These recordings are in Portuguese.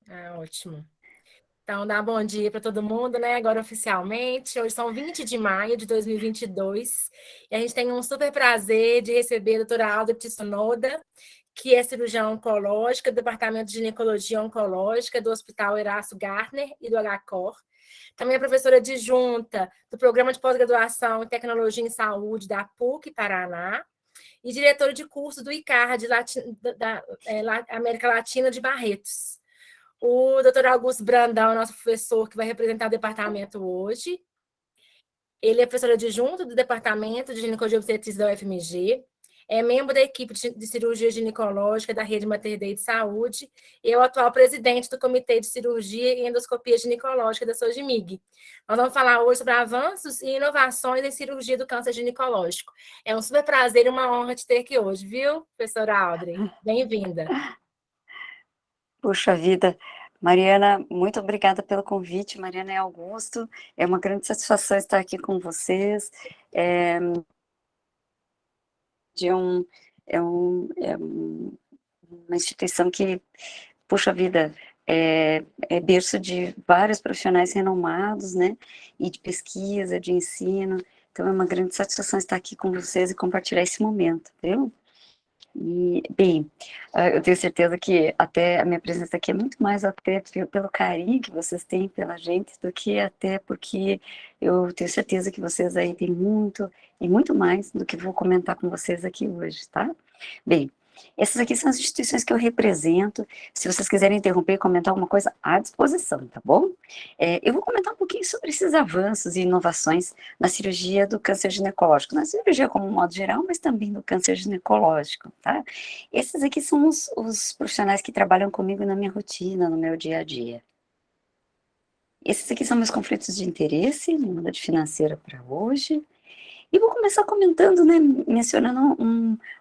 Ah, ótimo. Então, dá bom dia para todo mundo, né? Agora oficialmente. Hoje são 20 de maio de 2022 e a gente tem um super prazer de receber a doutora Alda Tsunoda, que é cirurgiã oncológica do Departamento de Ginecologia Oncológica do Hospital Erasto Gartner e do HCOR. Também é professora adjunta do Programa de Pós-Graduação em Tecnologia em Saúde da PUC Paraná e diretora de curso do ICAR da América Latina de Barretos. O doutor Augusto Brandão é nosso professor que vai representar o departamento hoje. Ele é professor adjunto do Departamento de Ginecologia e Obstetrícia da UFMG, é membro da equipe de cirurgia ginecológica da Rede Mater Dei de Saúde e é o atual presidente do Comitê de Cirurgia e Endoscopia Ginecológica da SOGMIG. Nós vamos falar hoje sobre avanços e inovações em cirurgia do câncer ginecológico. É um super prazer e uma honra te ter aqui hoje, viu, professora Audrey? Bem-vinda. Puxa vida, Mariana, muito obrigada pelo convite, Mariana e Augusto, é uma grande satisfação estar aqui com vocês, de um, uma instituição que, puxa vida, é berço de vários profissionais renomados, né, e de pesquisa, de ensino, então é uma grande satisfação estar aqui com vocês e compartilhar esse momento, viu? E, bem, eu tenho certeza que até a minha presença aqui é muito mais até pelo carinho que vocês têm pela gente do que até porque eu tenho certeza que vocês aí têm muito e muito mais do que vou comentar com vocês aqui hoje, tá? Bem, essas aqui são as instituições que eu represento. Se vocês quiserem interromper e comentar alguma coisa, à disposição, tá bom? Eu vou comentar um pouquinho sobre esses avanços e inovações na cirurgia do câncer ginecológico, na cirurgia como um modo geral, mas também no câncer ginecológico, tá? Esses aqui são os profissionais que trabalham comigo na minha rotina, no meu dia a dia. Esses aqui são meus conflitos de interesse, nada de financeira para hoje. E vou começar comentando, né, mencionando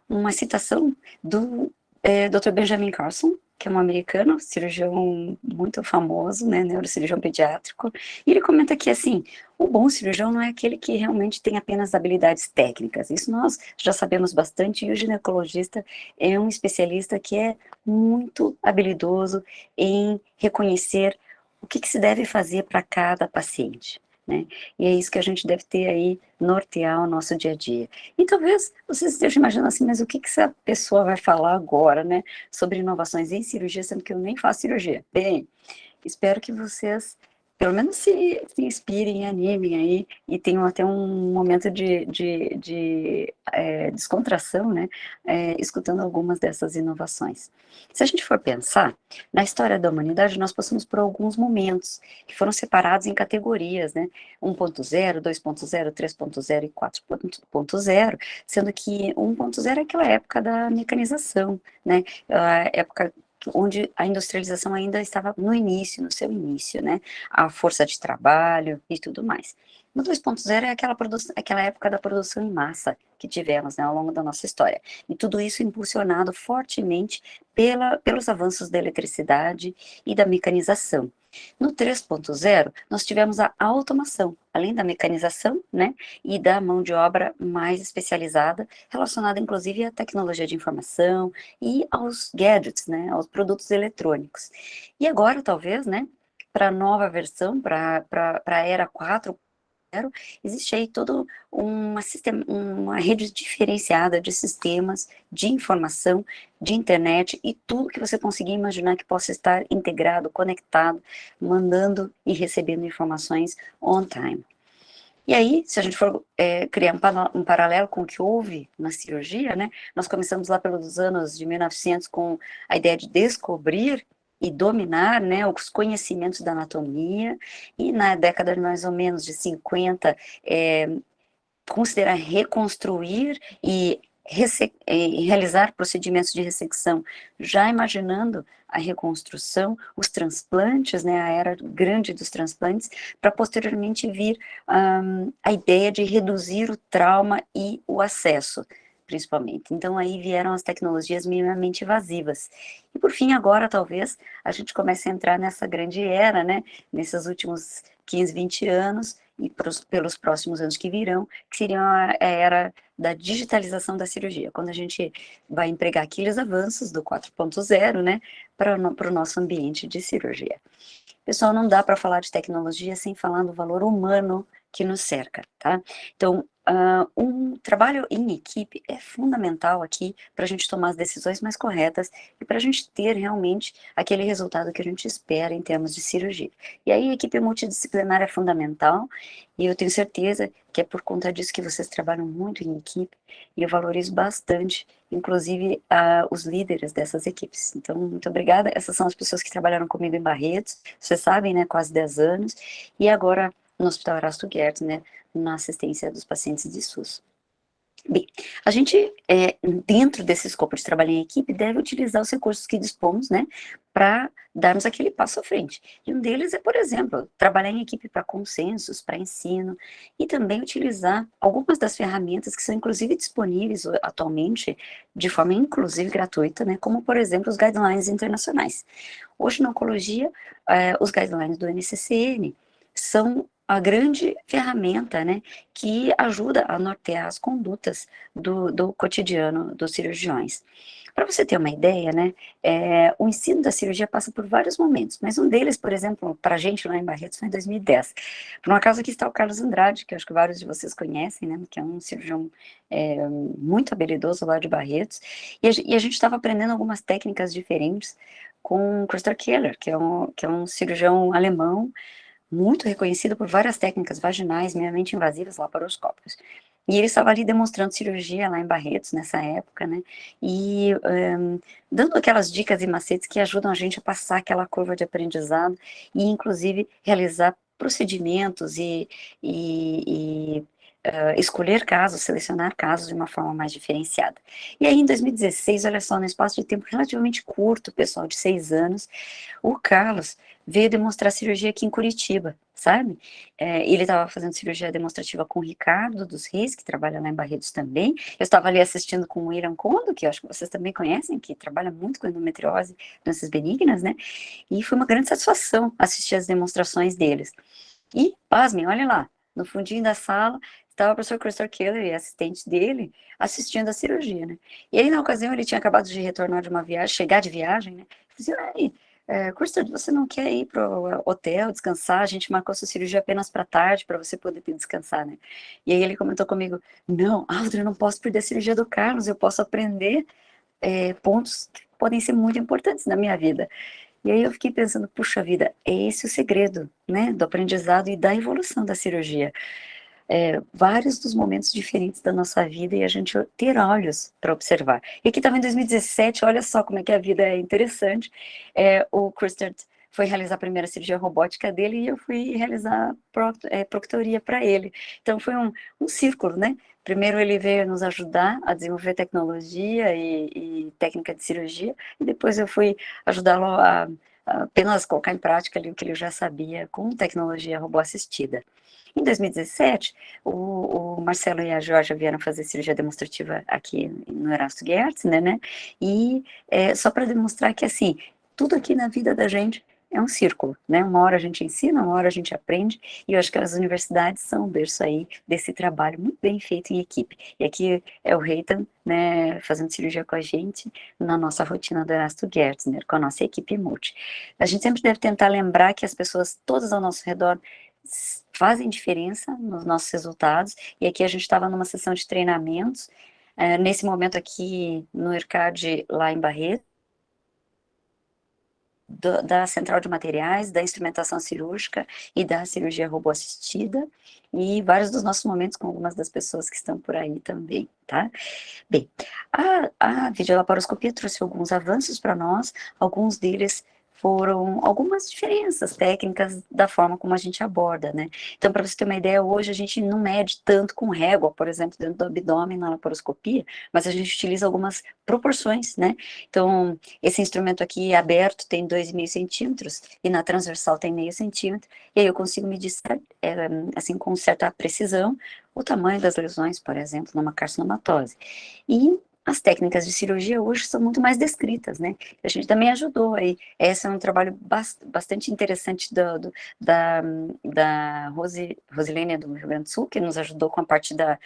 uma citação do Dr. Benjamin Carson, que é um americano, cirurgião muito famoso, né, neurocirurgião pediátrico, e ele comenta que, assim, o bom cirurgião não é aquele que realmente tem apenas habilidades técnicas, isso nós já sabemos bastante, e o ginecologista é um especialista que é muito habilidoso em reconhecer o que se deve fazer para cada paciente, né? E é isso que a gente deve ter aí, nortear o nosso dia a dia. E talvez vocês estejam imaginando assim, mas o que essa pessoa vai falar agora, né? Sobre inovações em cirurgia, sendo que eu nem faço cirurgia. Bem, espero que vocês, pelo menos, se inspirem, animem aí e tenham até um momento de descontração, né? Escutando algumas dessas inovações. Se a gente for pensar, na história da humanidade, nós passamos por alguns momentos que foram separados em categorias, né? 1.0, 2.0, 3.0 e 4.0, sendo que 1.0 é aquela época da mecanização, né? A época onde a industrialização ainda estava no início, no seu início, né? A força de trabalho e tudo mais. No 2.0 é aquela época da produção em massa que tivemos, né, ao longo da nossa história. E tudo isso impulsionado fortemente pelos avanços da eletricidade e da mecanização. No 3.0, nós tivemos a automação, além da mecanização, né, e da mão de obra mais especializada, relacionada inclusive à tecnologia de informação e aos gadgets, né, aos produtos eletrônicos. E agora, talvez, né, para a nova versão, para a era 4, existe aí toda uma rede diferenciada de sistemas de informação, de internet e tudo que você conseguir imaginar que possa estar integrado, conectado, mandando e recebendo informações on time. E aí, se a gente for criar um paralelo com o que houve na cirurgia, né, nós começamos lá pelos anos de 1900 com a ideia de descobrir e dominar, né, os conhecimentos da anatomia, e na década de mais ou menos de 50, considerar reconstruir e realizar procedimentos de ressecção, já imaginando a reconstrução, os transplantes, né, a era grande dos transplantes, para posteriormente vir a ideia de reduzir o trauma e o acesso, principalmente. Então aí vieram as tecnologias minimamente invasivas. E por fim, agora talvez a gente comece a entrar nessa grande era, né, nesses últimos 15, 20 anos, e pelos próximos anos que virão, que seriam a era da digitalização da cirurgia, quando a gente vai empregar aqueles avanços do 4.0, né, para o nosso ambiente de cirurgia. Pessoal, não dá para falar de tecnologia sem falar do valor humano que nos cerca, tá? Então, um trabalho em equipe é fundamental aqui para a gente tomar as decisões mais corretas e para a gente ter realmente aquele resultado que a gente espera em termos de cirurgia. E aí a equipe multidisciplinar é fundamental e eu tenho certeza que é por conta disso que vocês trabalham muito em equipe e eu valorizo bastante, inclusive, os líderes dessas equipes. Então, muito obrigada. Essas são as pessoas que trabalharam comigo em Barretos, vocês sabem, né, quase 10 anos, e agora no Hospital Erasto Gertz, né, na assistência dos pacientes de SUS. Bem, a gente, dentro desse escopo de trabalho em equipe, deve utilizar os recursos que dispomos, né, para darmos aquele passo à frente. E um deles é, por exemplo, trabalhar em equipe para consensos, para ensino, e também utilizar algumas das ferramentas que são, inclusive, disponíveis atualmente, de forma, inclusive, gratuita, né, como, por exemplo, os guidelines internacionais. Hoje, na oncologia, os guidelines do NCCN são a grande ferramenta, né, que ajuda a nortear as condutas do cotidiano dos cirurgiões. Para você ter uma ideia, né, o ensino da cirurgia passa por vários momentos, mas um deles, por exemplo, para a gente lá em Barretos foi em 2010. Por uma causa que está o Carlos Andrade, que eu acho que vários de vocês conhecem, né, que é um cirurgião muito habilidoso lá de Barretos, e a gente estava aprendendo algumas técnicas diferentes com o Christoph Keller, que é um cirurgião alemão, muito reconhecido por várias técnicas vaginais minimamente invasivas laparoscópicas. E ele estava ali demonstrando cirurgia lá em Barretos, nessa época, né, e dando aquelas dicas e macetes que ajudam a gente a passar aquela curva de aprendizado e, inclusive, realizar procedimentos e escolher casos, selecionar casos de uma forma mais diferenciada. E aí, em 2016, olha só, num espaço de tempo relativamente curto, pessoal, de 6 anos, o Carlos veio demonstrar cirurgia aqui em Curitiba, sabe? Ele estava fazendo cirurgia demonstrativa com o Ricardo dos Reis, que trabalha lá em Barretos também. Eu estava ali assistindo com o William Kondo, que eu acho que vocês também conhecem, que trabalha muito com endometriose, doenças benignas, né? E foi uma grande satisfação assistir as demonstrações deles. E, pasmem, olha lá, no fundinho da sala, estava o professor Christopher Keller e assistente dele assistindo a cirurgia, né? E aí, na ocasião, ele tinha acabado de retornar de uma viagem, chegar de viagem, né? Eu falei assim, Christopher, você não quer ir para o hotel descansar? A gente marcou sua cirurgia apenas para tarde, para você poder descansar, né? E aí ele comentou comigo, não, Audrey, eu não posso perder a cirurgia do Carlos, eu posso aprender pontos que podem ser muito importantes na minha vida. E aí eu fiquei pensando, puxa vida, é esse o segredo, né, do aprendizado e da evolução da cirurgia. Vários dos momentos diferentes da nossa vida e a gente ter olhos para observar. E aqui estava em 2017, olha só como é que a vida é interessante. O Christian foi realizar a primeira cirurgia robótica dele e eu fui realizar proctoria para ele. Então foi um círculo, né? Primeiro ele veio nos ajudar a desenvolver tecnologia e técnica de cirurgia, e depois eu fui ajudá-lo a apenas colocar em prática ali o que ele já sabia com tecnologia robô assistida. Em 2017, o Marcelo e a Georgia vieram fazer cirurgia demonstrativa aqui no Erasto Gertz, né? E só para demonstrar que, assim, tudo aqui na vida da gente é um círculo, né? Uma hora a gente ensina, uma hora a gente aprende, e eu acho que as universidades são o berço aí desse trabalho muito bem feito em equipe. E aqui é o Reitan, né, fazendo cirurgia com a gente na nossa rotina do Erasto Gertz, né, com a nossa equipe multi. A gente sempre deve tentar lembrar que as pessoas todas ao nosso redor fazem diferença nos nossos resultados, e aqui a gente estava numa sessão de treinamentos, nesse momento aqui no ERCAD, lá em Barreto, da central de materiais, da instrumentação cirúrgica e da cirurgia robô assistida, e vários dos nossos momentos com algumas das pessoas que estão por aí também, tá? Bem, a videolaparoscopia trouxe alguns avanços para nós, alguns deles foram algumas diferenças técnicas da forma como a gente aborda, né? Então, para você ter uma ideia, hoje a gente não mede tanto com régua, por exemplo, dentro do abdômen na laparoscopia, mas a gente utiliza algumas proporções, né? Então, esse instrumento aqui aberto tem 2,5 centímetros e na transversal tem 0,5 centímetro, e aí eu consigo medir, assim, com certa precisão, o tamanho das lesões, por exemplo, numa carcinomatose. E as técnicas de cirurgia hoje são muito mais descritas, né? A gente também ajudou aí. Esse é um trabalho bastante interessante da Rosilene do Rio Grande do Sul, que nos ajudou com a parte da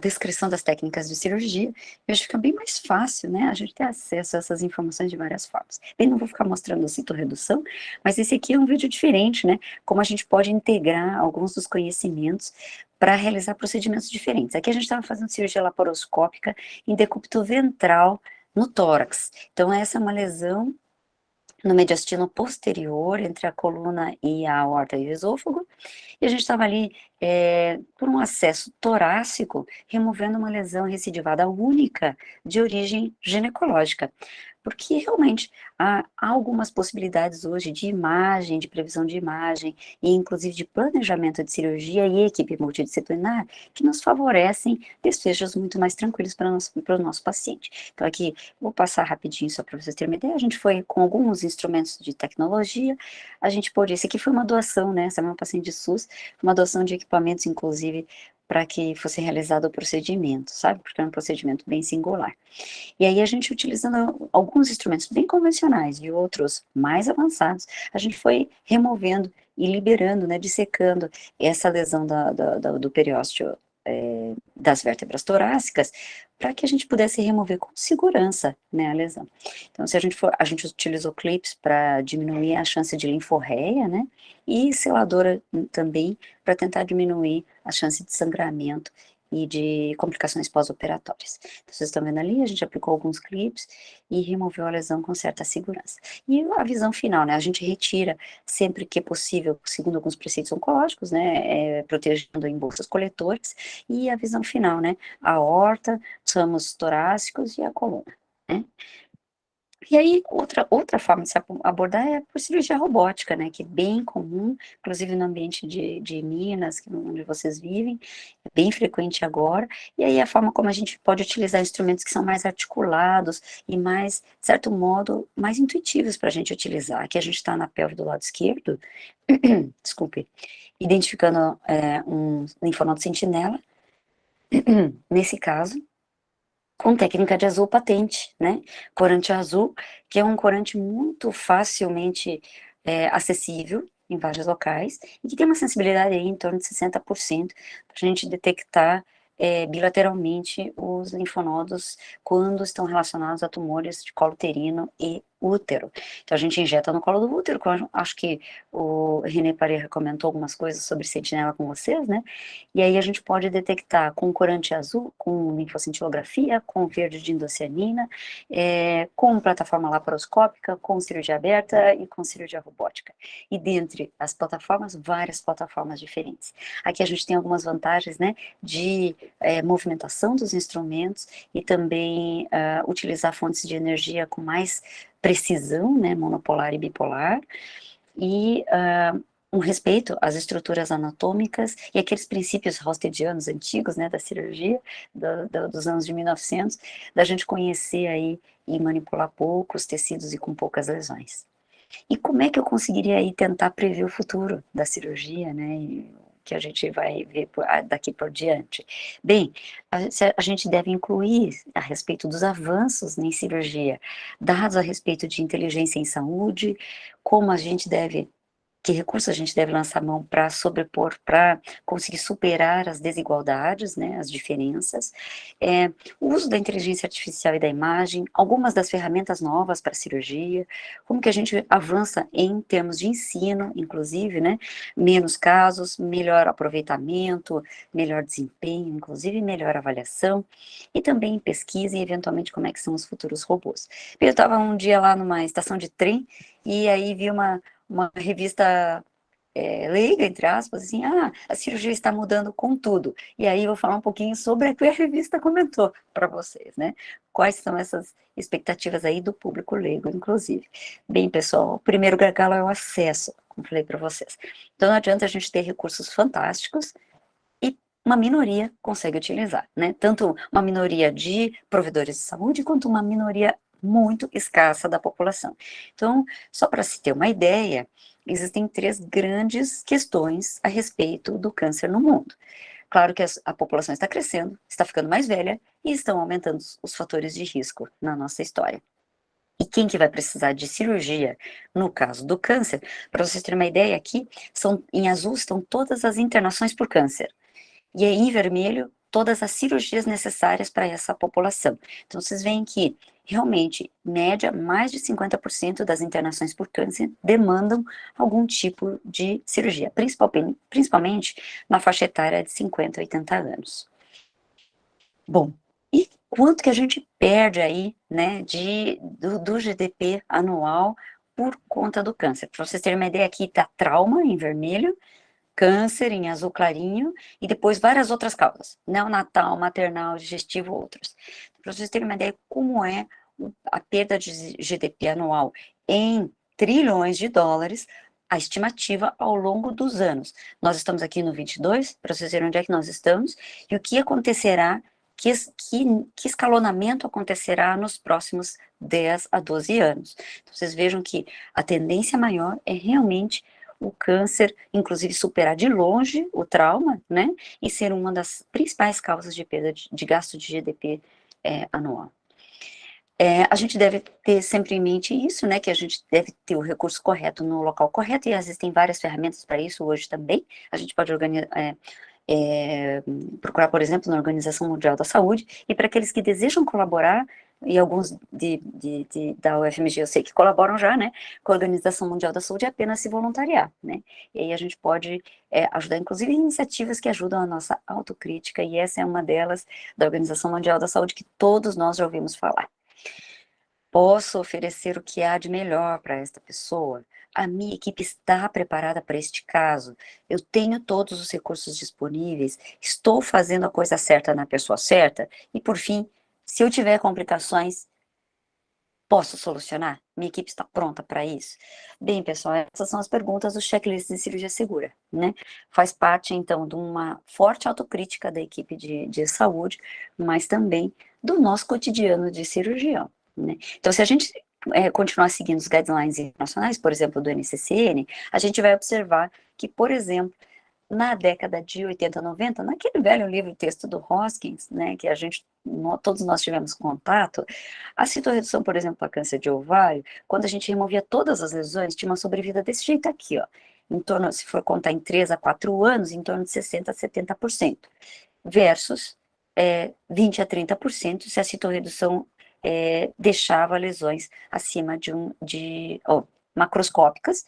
descrição das técnicas de cirurgia. E hoje fica bem mais fácil, né? A gente ter acesso a essas informações de várias formas. Bem, não vou ficar mostrando a citorredução, mas esse aqui é um vídeo diferente, né? Como a gente pode integrar alguns dos conhecimentos para realizar procedimentos diferentes. Aqui a gente estava fazendo cirurgia laparoscópica em decúbito ventral no tórax. Então, essa é uma lesão no mediastino posterior, entre a coluna e a aorta e o esôfago, e a gente estava ali, por um acesso torácico, removendo uma lesão recidivada única de origem ginecológica. Porque realmente há algumas possibilidades hoje de imagem, de previsão de imagem, e inclusive de planejamento de cirurgia e equipe multidisciplinar, que nos favorecem desfechos muito mais tranquilos para o nosso paciente. Então aqui, vou passar rapidinho só para vocês terem uma ideia, a gente foi com alguns instrumentos de tecnologia, a gente pôde, esse aqui foi uma doação, né, essa é uma paciente de SUS, uma doação de equipamentos, inclusive, para que fosse realizado o procedimento, sabe? Porque é um procedimento bem singular. E aí a gente, utilizando alguns instrumentos bem convencionais e outros mais avançados, a gente foi removendo e liberando, né, dissecando essa lesão do periósteo, das vértebras torácicas, para que a gente pudesse remover com segurança, né, a lesão. Então, se a gente utilizou clips para diminuir a chance de linforreia, né, e seladora também para tentar diminuir a chance de sangramento e de complicações pós-operatórias. Então, vocês estão vendo ali, a gente aplicou alguns clips e removeu a lesão com certa segurança. E a visão final, né, a gente retira sempre que é possível, segundo alguns preceitos oncológicos, né, protegendo em bolsas coletoras, e a visão final, né, a aorta, os ramos torácicos e a coluna, né. E aí, outra forma de se abordar é por cirurgia robótica, né, que é bem comum, inclusive no ambiente de Minas, onde vocês vivem, é bem frequente agora, e aí a forma como a gente pode utilizar instrumentos que são mais articulados e mais, de certo modo, mais intuitivos para a gente utilizar. Aqui a gente está na pelve do lado esquerdo, desculpe, identificando um linfonodo sentinela, nesse caso, com técnica de azul patente, né? Corante azul, que é um corante muito facilmente acessível em vários locais, e que tem uma sensibilidade aí em torno de 60%, para a gente detectar bilateralmente os linfonodos quando estão relacionados a tumores de colo uterino e útero. Então a gente injeta no colo do útero, acho que o René Pareja comentou algumas coisas sobre sentinela com vocês, né? E aí a gente pode detectar com corante azul, com linfocintilografia, com verde de indocianina, com plataforma laparoscópica, com cirurgia aberta e com cirurgia robótica. E dentre as plataformas, várias plataformas diferentes. Aqui a gente tem algumas vantagens, né, de movimentação dos instrumentos e também utilizar fontes de energia com mais precisão, né, monopolar e bipolar, e um respeito às estruturas anatômicas e aqueles princípios hostedianos antigos, né, da cirurgia, dos anos de 1900, da gente conhecer aí e manipular poucos tecidos e com poucas lesões. E como é que eu conseguiria aí tentar prever o futuro da cirurgia, né, que a gente vai ver daqui por diante? Bem, a gente deve incluir a respeito dos avanços em cirurgia, dados a respeito de inteligência em saúde, como a gente deve, que recursos a gente deve lançar mão para sobrepor, para conseguir superar as desigualdades, né, as diferenças, o uso da inteligência artificial e da imagem, algumas das ferramentas novas para a cirurgia, como que a gente avança em termos de ensino, inclusive, né, menos casos, melhor aproveitamento, melhor desempenho, inclusive melhor avaliação, e também em pesquisa e eventualmente como é que são os futuros robôs. Eu estava um dia lá numa estação de trem, e aí vi uma revista leiga, entre aspas, assim, a cirurgia está mudando com tudo. E aí eu vou falar um pouquinho sobre o que a revista comentou para vocês, né? Quais são essas expectativas aí do público leigo, inclusive. Bem, pessoal, o primeiro gargalo é o acesso, como falei para vocês. Então não adianta a gente ter recursos fantásticos e uma minoria consegue utilizar, né? Tanto uma minoria de provedores de saúde, quanto uma minoria muito escassa da população. Então, só para se ter uma ideia, existem três grandes questões a respeito do câncer no mundo. Claro que a população está crescendo, está ficando mais velha e estão aumentando os fatores de risco na nossa história. E quem que vai precisar de cirurgia no caso do câncer? Para vocês terem uma ideia, aqui em azul estão todas as internações por câncer. E aí, em vermelho, todas as cirurgias necessárias para essa população. Então, vocês veem que, realmente, média, mais de 50% das internações por câncer demandam algum tipo de cirurgia, principalmente na faixa etária de 50 a 80 anos. Bom, e quanto que a gente perde aí, né, do GDP anual por conta do câncer? Para vocês terem uma ideia, aqui está trauma, em vermelho, câncer em azul clarinho, e depois várias outras causas, neonatal, maternal, digestivo, outras. Para vocês terem uma ideia como é a perda de GDP anual em trilhões de dólares, a estimativa ao longo dos anos. Nós estamos aqui no 22, para vocês verem onde é que nós estamos, e o que acontecerá, que escalonamento acontecerá nos próximos 10 a 12 anos. Então, vocês vejam que a tendência maior é realmente o câncer, inclusive superar de longe o trauma, né, e ser uma das principais causas de perda de gasto de GDP anual. A gente deve ter sempre em mente isso, né, que a gente deve ter o recurso correto no local correto, e existem várias ferramentas para isso hoje também. A gente pode procurar, por exemplo, na Organização Mundial da Saúde, e para aqueles que desejam colaborar, e alguns da UFMG eu sei que colaboram já, né, com a Organização Mundial da Saúde, é apenas se voluntariar, né, e aí a gente pode ajudar, inclusive, em iniciativas que ajudam a nossa autocrítica, e essa é uma delas, da Organização Mundial da Saúde, que todos nós já ouvimos falar. Posso oferecer o que há de melhor para esta pessoa? A minha equipe está preparada para este caso? Eu tenho todos os recursos disponíveis? Estou fazendo a coisa certa na pessoa certa? E, por fim, se eu tiver complicações, posso solucionar? Minha equipe está pronta para isso? Bem, pessoal, essas são as perguntas do checklist de cirurgia segura, né? Faz parte, então, de uma forte autocrítica da equipe de saúde, mas também do nosso cotidiano de cirurgião, né? Então, se a gente continuar seguindo os guidelines internacionais, por exemplo, do NCCN, a gente vai observar que, por exemplo, na década de 80, 90, naquele velho livro-texto do Hoskins, né, que todos nós tivemos contato, a citoredução, por exemplo, para câncer de ovário, quando a gente removia todas as lesões, tinha uma sobrevida desse jeito aqui, ó, em torno, se for contar em 3 a 4 anos, em torno de 60 a 70%, versus 20 a 30% se a citoredução deixava lesões acima macroscópicas,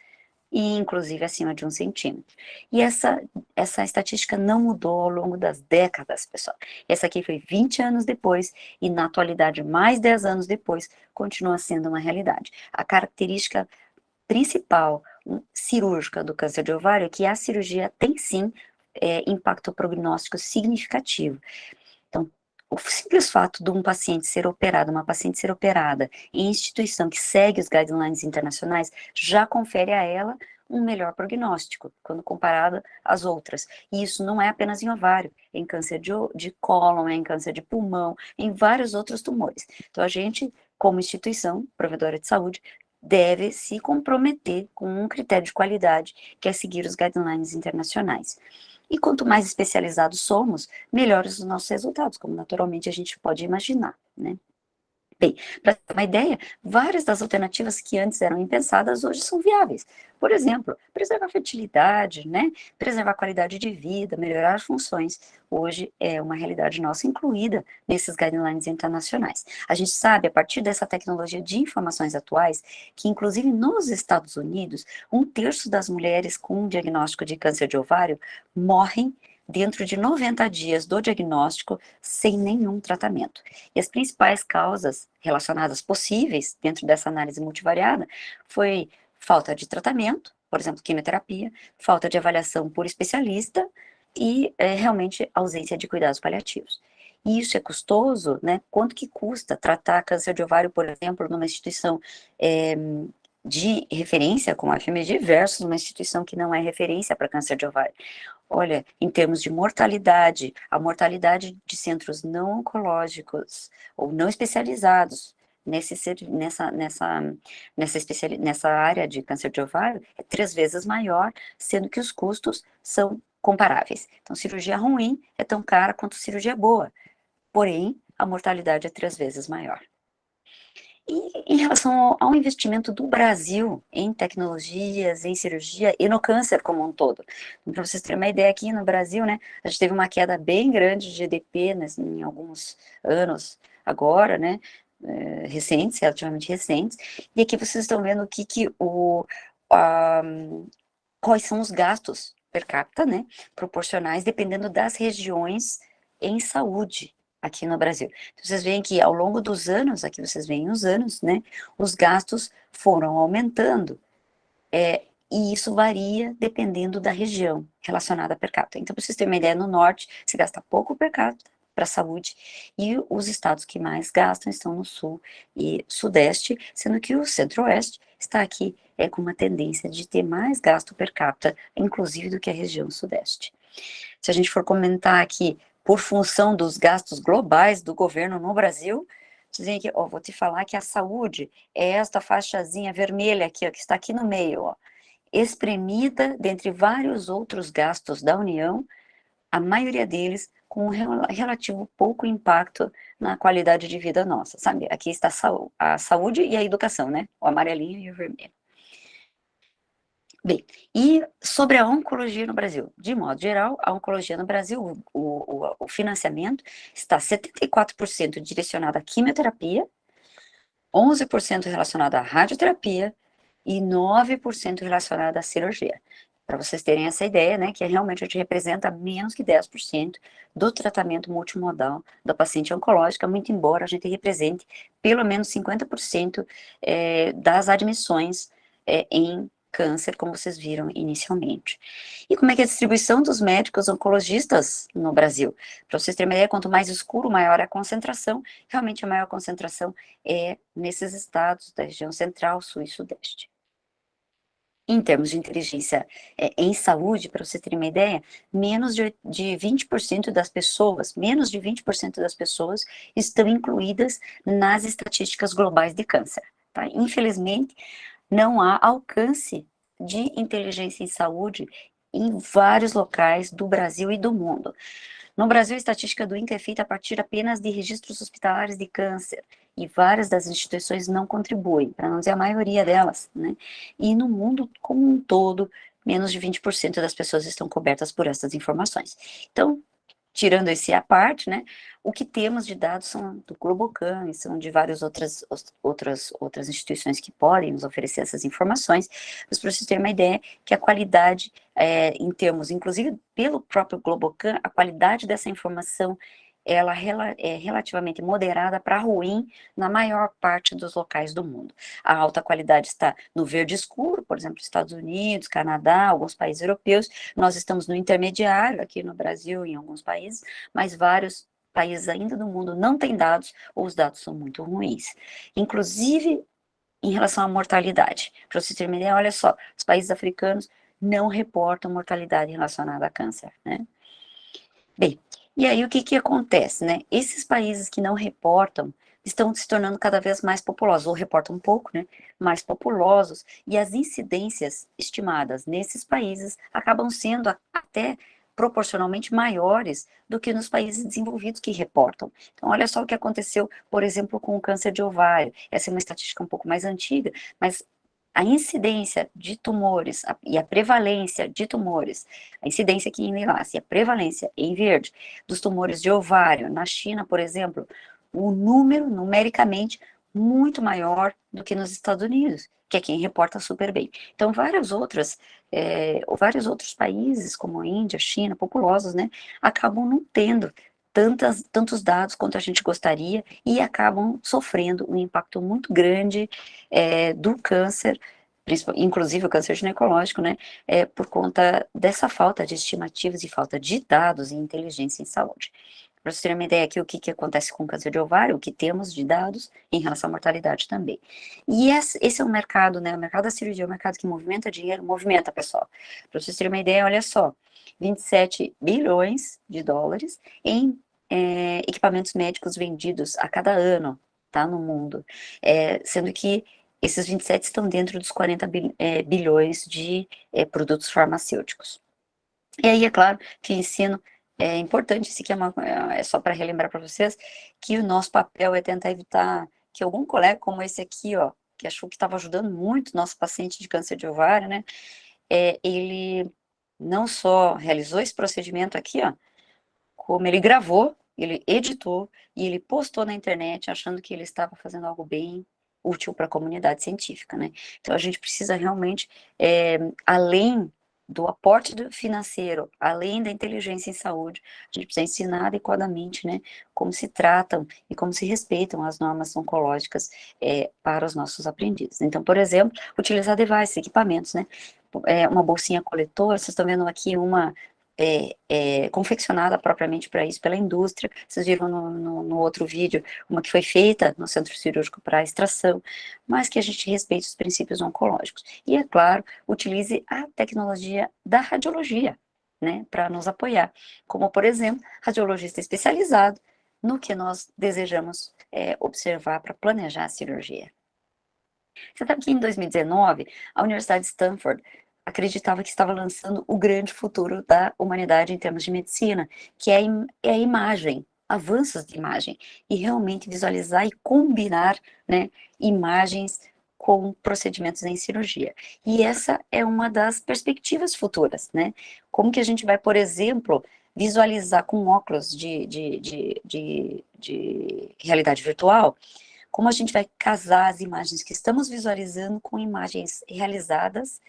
e inclusive acima de 1 centímetro. E essa estatística não mudou ao longo das décadas, pessoal. Essa aqui foi 20 anos depois, e na atualidade, mais 10 anos depois, continua sendo uma realidade. A característica principal cirúrgica do câncer de ovário é que a cirurgia tem sim impacto prognóstico significativo. Então, o simples fato de uma paciente ser operada em instituição que segue os guidelines internacionais, já confere a ela um melhor prognóstico, quando comparada às outras. E isso não é apenas em ovário, é em câncer de cólon, é em câncer de pulmão, em vários outros tumores. Então, a gente, como instituição provedora de saúde, deve se comprometer com um critério de qualidade, que é seguir os guidelines internacionais. E quanto mais especializados somos, melhores os nossos resultados, como naturalmente a gente pode imaginar, né? Bem, para ter uma ideia, várias das alternativas que antes eram impensadas hoje são viáveis. Por exemplo, preservar a fertilidade, né? Preservar a qualidade de vida, melhorar as funções. Hoje é uma realidade nossa incluída nesses guidelines internacionais. A gente sabe, a partir dessa tecnologia de informações atuais, que inclusive nos Estados Unidos, 1/3 das mulheres com diagnóstico de câncer de ovário morrem dentro de 90 dias do diagnóstico sem nenhum tratamento. E as principais causas relacionadas possíveis dentro dessa análise multivariada foi falta de tratamento, por exemplo, quimioterapia, falta de avaliação por especialista e realmente ausência de cuidados paliativos. E isso é custoso, né? Quanto que custa tratar câncer de ovário, por exemplo, numa instituição de referência como a FMG versus uma instituição que não é referência para câncer de ovário? Olha, em termos de mortalidade, a mortalidade de centros não oncológicos ou não especializados nessa área de câncer de ovário é 3 vezes maior, sendo que os custos são comparáveis. Então, cirurgia ruim é tão cara quanto cirurgia boa, porém, a mortalidade é 3 vezes maior. E em relação ao investimento do Brasil em tecnologias, em cirurgia e no câncer como um todo. Para vocês terem uma ideia, aqui no Brasil, né, a gente teve uma queda bem grande de GDP em alguns anos agora, né, recentes, relativamente recentes, e aqui vocês estão vendo a, quais são os gastos per capita, né, proporcionais, dependendo das regiões em saúde aqui no Brasil. Então, vocês veem que ao longo dos anos, aqui vocês veem os anos, né, os gastos foram aumentando, e isso varia dependendo da região relacionada a per capita. Então, para vocês terem uma ideia, no norte se gasta pouco per capita para a saúde, e os estados que mais gastam estão no sul e sudeste, sendo que o centro-oeste está aqui com uma tendência de ter mais gasto per capita, inclusive do que a região sudeste. Se a gente for comentar aqui por função dos gastos globais do governo no Brasil, dizem aqui, ó, vou te falar que a saúde é esta faixazinha vermelha aqui, ó, que está aqui no meio, ó, espremida dentre vários outros gastos da União, a maioria deles com um relativo pouco impacto na qualidade de vida nossa, sabe? Aqui está a saúde e a educação, né? O amarelinho e o vermelho. Bem, e sobre a oncologia no Brasil? De modo geral, a oncologia no Brasil, o financiamento está 74% direcionado à quimioterapia, 11% relacionado à radioterapia e 9% relacionado à cirurgia. Para vocês terem essa ideia, né, que realmente a gente representa menos que 10% do tratamento multimodal da paciente oncológica, muito embora a gente represente pelo menos 50% das admissões em câncer, como vocês viram inicialmente. E como é que é a distribuição dos médicos oncologistas no Brasil? Para vocês terem uma ideia, quanto mais escuro, maior é a concentração. Realmente a maior concentração é nesses estados da região central, sul e sudeste. Em termos de inteligência em saúde, para você ter uma ideia, menos de 20% das pessoas, estão incluídas nas estatísticas globais de câncer. Tá? Infelizmente, não há alcance de inteligência em saúde em vários locais do Brasil e do mundo. No Brasil, a estatística do INCA é feita a partir apenas de registros hospitalares de câncer, e várias das instituições não contribuem, para não dizer a maioria delas, né? E no mundo como um todo, menos de 20% das pessoas estão cobertas por essas informações. Então, tirando esse à parte, né, o que temos de dados são do Globocan e são de várias outras instituições que podem nos oferecer essas informações, mas para vocês terem uma ideia que a qualidade, em termos, inclusive pelo próprio Globocan, a qualidade dessa informação ela é relativamente moderada para ruim na maior parte dos locais do mundo. A alta qualidade está no verde escuro, por exemplo, Estados Unidos, Canadá, alguns países europeus. Nós estamos no intermediário, aqui no Brasil e em alguns países, mas vários países ainda do mundo não têm dados, ou os dados são muito ruins. Inclusive, em relação à mortalidade. Para você ter uma ideia, olha só, os países africanos não reportam mortalidade relacionada a câncer, né? Bem, e aí o que acontece, né? Esses países que não reportam estão se tornando cada vez mais populosos, ou reportam um pouco, né? Mais populosos, e as incidências estimadas nesses países acabam sendo até proporcionalmente maiores do que nos países desenvolvidos que reportam. Então, olha só o que aconteceu, por exemplo, com o câncer de ovário. Essa é uma estatística um pouco mais antiga, mas a incidência de tumores e a prevalência de tumores, a incidência aqui em lilás e a prevalência em verde dos tumores de ovário, na China, por exemplo, o número, numericamente, muito maior do que nos Estados Unidos, que é quem reporta super bem. Então, vários outros países, como a Índia, China, populosos, né, acabam não tendo tantos dados quanto a gente gostaria e acabam sofrendo um impacto muito grande do câncer, inclusive o câncer ginecológico, né, por conta dessa falta de estimativas e falta de dados e inteligência em saúde. Para vocês terem uma ideia aqui, o que acontece com o câncer de ovário, o que temos de dados em relação à mortalidade também. E esse é um mercado, né, o mercado da cirurgia é um mercado que movimenta dinheiro, movimenta, pessoal. Para vocês terem uma ideia, olha só, 27 bilhões de dólares em equipamentos médicos vendidos a cada ano, tá, no mundo, sendo que esses 27 estão dentro dos 40 bilhões de produtos farmacêuticos. E aí, é claro, que o ensino é importante, isso aqui é só para relembrar para vocês, que o nosso papel é tentar evitar que algum colega como esse aqui, ó, que achou que estava ajudando muito nosso paciente de câncer de ovário, né, ele não só realizou esse procedimento aqui, ó, como ele gravou, ele editou e ele postou na internet achando que ele estava fazendo algo bem útil para a comunidade científica, né? Então a gente precisa realmente, além do aporte financeiro, além da inteligência em saúde, a gente precisa ensinar adequadamente, né, como se tratam e como se respeitam as normas oncológicas para os nossos aprendizes. Então, por exemplo, utilizar devices, equipamentos, né? Uma bolsinha coletora, vocês estão vendo aqui uma confeccionada propriamente para isso pela indústria. Vocês viram no outro vídeo uma que foi feita no centro cirúrgico para extração, mas que a gente respeite os princípios oncológicos. E, é claro, utilize a tecnologia da radiologia, né, para nos apoiar, como, por exemplo, radiologista especializado no que nós desejamos observar para planejar a cirurgia. Você sabe que em 2019, a Universidade de Stanford acreditava que estava lançando o grande futuro da humanidade em termos de medicina, que é a imagem, avanços de imagem, e realmente visualizar e combinar, né, imagens com procedimentos em cirurgia. E essa é uma das perspectivas futuras, né? Como que a gente vai, por exemplo, visualizar com óculos de realidade virtual, como a gente vai casar as imagens que estamos visualizando com imagens realizadas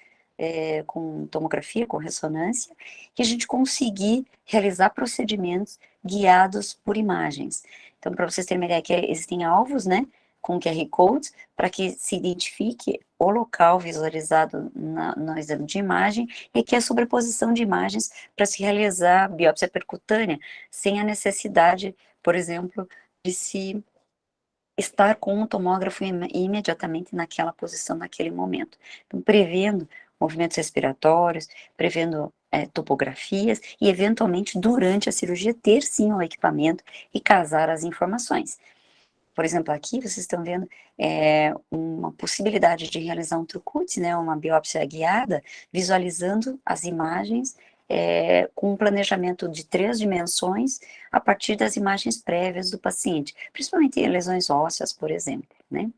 com tomografia, com ressonância, que a gente conseguir realizar procedimentos guiados por imagens. Então, para vocês terem uma ideia, que existem alvos, né, com QR codes, para que se identifique o local visualizado no exame de imagem, e que a sobreposição de imagens para se realizar biópsia percutânea, sem a necessidade, por exemplo, de se estar com um tomógrafo imediatamente naquela posição, naquele momento. Então, prevendo movimentos respiratórios, prevendo topografias e, eventualmente, durante a cirurgia, ter sim o equipamento e casar as informações. Por exemplo, aqui vocês estão vendo uma possibilidade de realizar um TrueCut, né, uma biópsia guiada, visualizando as imagens com um planejamento de 3 dimensões a partir das imagens prévias do paciente, principalmente em lesões ósseas, por exemplo, né?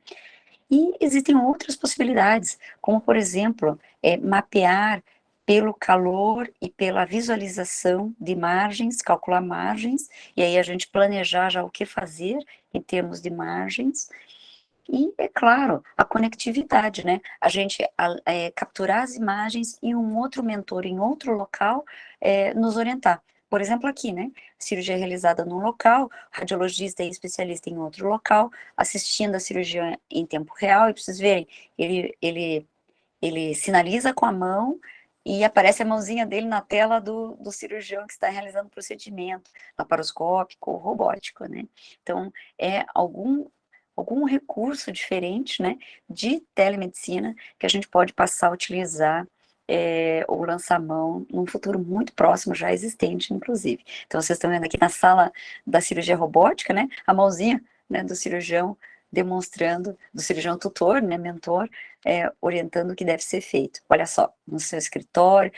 E existem outras possibilidades, como, por exemplo, mapear pelo calor e pela visualização de margens, calcular margens, e aí a gente planejar já o que fazer em termos de margens. E, é claro, a conectividade, né? A gente capturar as imagens e um outro mentor em outro local nos orientar. Por exemplo, aqui, né? Cirurgia realizada num local, radiologista e especialista em outro local, assistindo a cirurgia em tempo real, e para vocês verem, ele sinaliza com a mão e aparece a mãozinha dele na tela do cirurgião que está realizando o procedimento, laparoscópico ou robótico, né? Então, é algum recurso diferente, né, de telemedicina que a gente pode passar a utilizar ou lançar mão num futuro muito próximo, já existente, inclusive. Então, vocês estão vendo aqui na sala da cirurgia robótica, né, a mãozinha, né, do cirurgião demonstrando, do cirurgião tutor, né, mentor, orientando o que deve ser feito. Olha só, no seu escritório,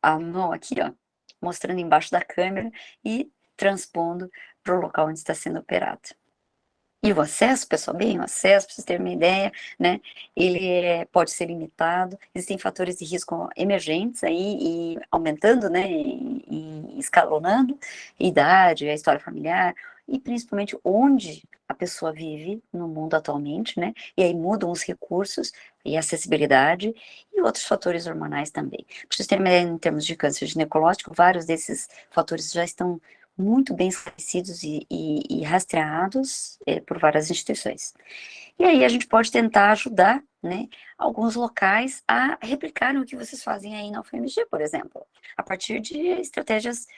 a mão aqui, ó, mostrando embaixo da câmera e transpondo para o local onde está sendo operado. E o acesso, pessoal, bem, o acesso, para vocês terem uma ideia, né, ele pode ser limitado, existem fatores de risco emergentes aí, e aumentando, né, e escalonando, idade, a história familiar, e principalmente onde a pessoa vive no mundo atualmente, né, e aí mudam os recursos e a acessibilidade, e outros fatores hormonais também. Para vocês terem uma ideia, em termos de câncer ginecológico, vários desses fatores já estão muito bem esclarecidos e rastreados por várias instituições. E aí a gente pode tentar ajudar, né, alguns locais a replicarem o que vocês fazem aí na UFMG, por exemplo, a partir de estratégias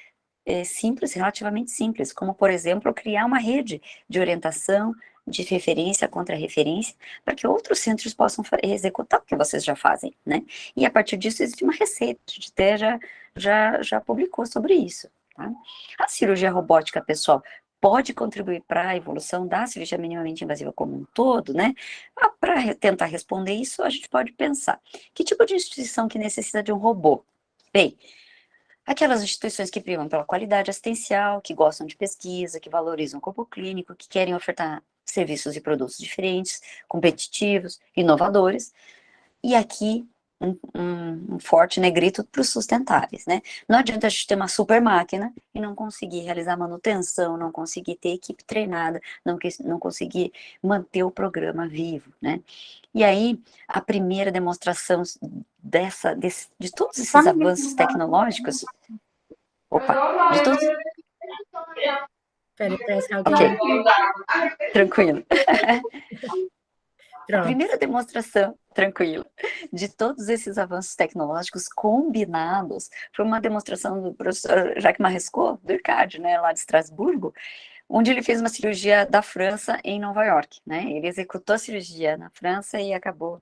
simples, relativamente simples, como, por exemplo, criar uma rede de orientação, de referência contra referência, para que outros centros possam executar o que vocês já fazem, né? E a partir disso existe uma receita, a gente até já publicou sobre isso, tá? A cirurgia robótica, pessoal, pode contribuir para a evolução da cirurgia minimamente invasiva como um todo, né? Para tentar responder isso, a gente pode pensar, que tipo de instituição que necessita de um robô? Bem, Aquelas instituições que primam pela qualidade assistencial, que gostam de pesquisa, que valorizam o corpo clínico, que querem ofertar serviços e produtos diferentes, competitivos, inovadores. E aqui, um forte negrito para os sustentáveis, né? Não adianta a gente ter uma super máquina e não conseguir realizar manutenção, não conseguir ter equipe treinada, não conseguir manter o programa vivo, né? E aí, a primeira demonstração de todos esses avanços tecnológicos, opa, de todos, Peraí, parece que ok, alguém... tranquilo. A Pronto. primeira demonstração, tranquilo, de todos esses avanços tecnológicos combinados foi uma demonstração do professor Jacques Marescot, do IRCAD, né, lá de Estrasburgo, onde ele fez uma cirurgia da França em Nova York, né? Ele executou a cirurgia na França e acabou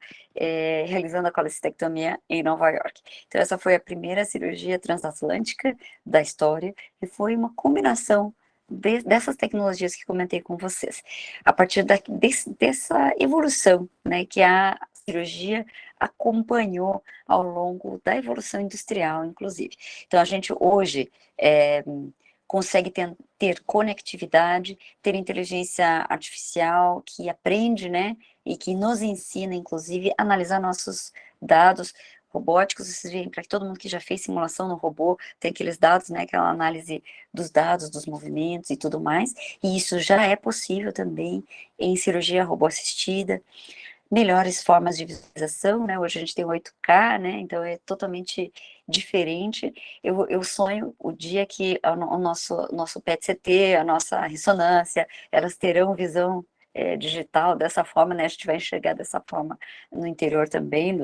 realizando a colecistectomia em Nova York. Então essa foi a primeira cirurgia transatlântica da história e foi uma combinação dessas tecnologias que comentei com vocês. A partir dessa evolução, né, que a cirurgia acompanhou ao longo da evolução industrial, inclusive. Então a gente hoje consegue ter conectividade, ter inteligência artificial que aprende, né, e que nos ensina, inclusive, a analisar nossos dados robóticos. Vocês veem, para todo mundo que já fez simulação no robô, tem aqueles dados, né, aquela análise dos dados, dos movimentos e tudo mais, e isso já é possível também em cirurgia robô assistida, melhores formas de visualização, né? Hoje a gente tem 8K, né? Então é totalmente diferente. Eu sonho o dia que o nosso PET-CT, a nossa ressonância, elas terão visão digital dessa forma, né? A gente vai enxergar dessa forma no interior também,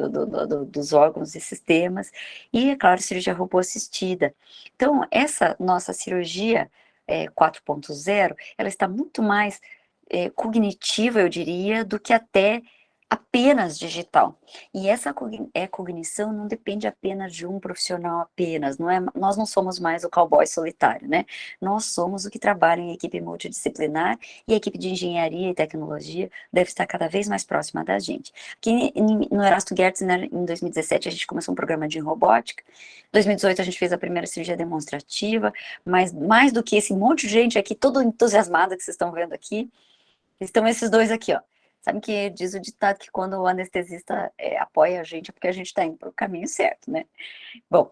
dos órgãos e sistemas. E, é claro, cirurgia robô assistida. Então, essa nossa cirurgia 4.0, ela está muito mais cognitiva, eu diria, do que até apenas digital. E essa cognição não depende apenas de um profissional apenas, nós não somos mais o cowboy solitário, né? Nós somos o que trabalha em equipe multidisciplinar e a equipe de engenharia e tecnologia deve estar cada vez mais próxima da gente. Aqui no Erasto Gertz, né, em 2017, a gente começou um programa de robótica, em 2018 a gente fez a primeira cirurgia demonstrativa, mas mais do que esse monte de gente aqui, todo entusiasmada que vocês estão vendo aqui, estão esses dois aqui, ó. Sabe que diz o ditado que quando o anestesista apoia a gente é porque a gente está indo para o caminho certo, né? Bom,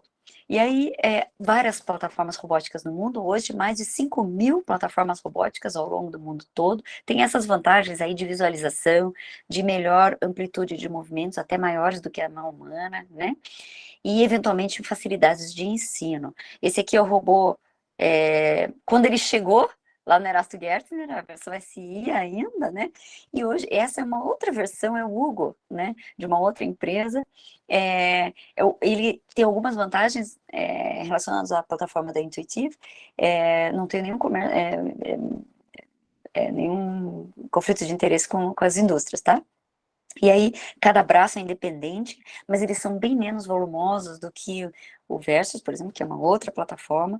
e aí várias plataformas robóticas no mundo, hoje mais de 5.000 plataformas robóticas ao longo do mundo todo, tem essas vantagens aí de visualização, de melhor amplitude de movimentos, até maiores do que a mão humana, né? E eventualmente facilidades de ensino. Esse aqui é o robô, quando ele chegou, lá no Erasto Gertner, a versão SI ainda, né? E hoje essa é uma outra versão, é o Hugo, né? De uma outra empresa. Ele tem algumas vantagens relacionadas à plataforma da Intuitive. Não tem nenhum conflito de interesse com as indústrias, tá? E aí, cada braço é independente, mas eles são bem menos volumosos do que o Versus, por exemplo, que é uma outra plataforma.